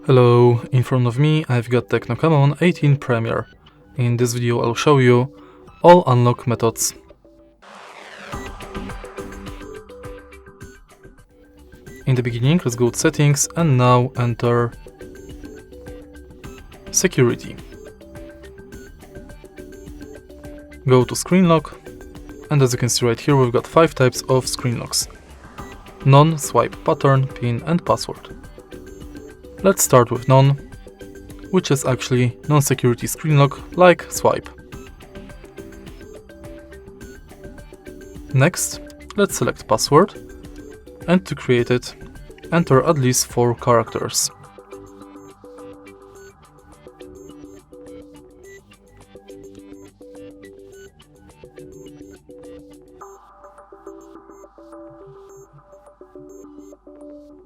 Hello, in front of me I've got TECNO Common 18 Premier. In this video I'll show you all unlock methods. In the beginning let's go to settings and now enter security. Go to screen lock, and as you can see right here we've got 5 types of screen locks: none, swipe, pattern, pin and password. Let's start with none, which is actually non-security screen lock like swipe. Next, let's select password, and to create it, enter at least 4 characters.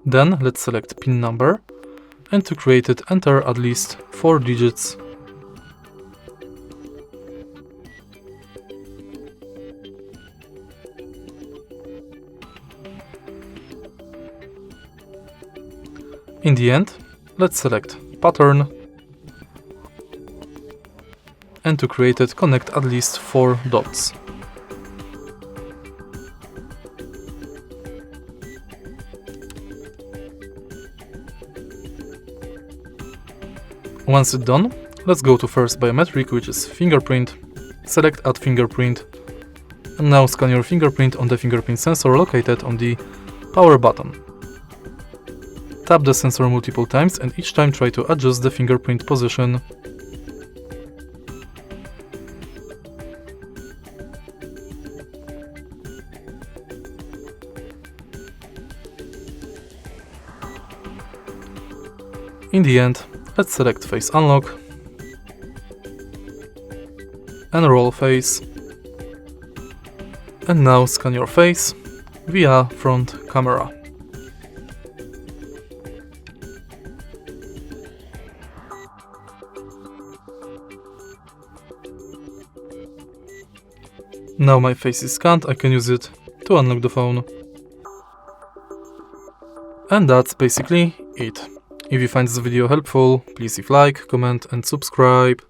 Then let's select PIN number, and to create it, enter at least 4 digits. In the end, let's select pattern, and to create it, connect at least 4 dots. Once it's done, let's go to first biometric, which is fingerprint, select add fingerprint, and now scan your fingerprint on the fingerprint sensor located on the power button. Tap the sensor multiple times and each time try to adjust the fingerprint position. In the end, let's select face unlock and roll face, and now scan your face via front camera. Now my face is scanned, I can use it to unlock the phone. And that's basically it. If you find this video helpful, please leave like, comment and subscribe.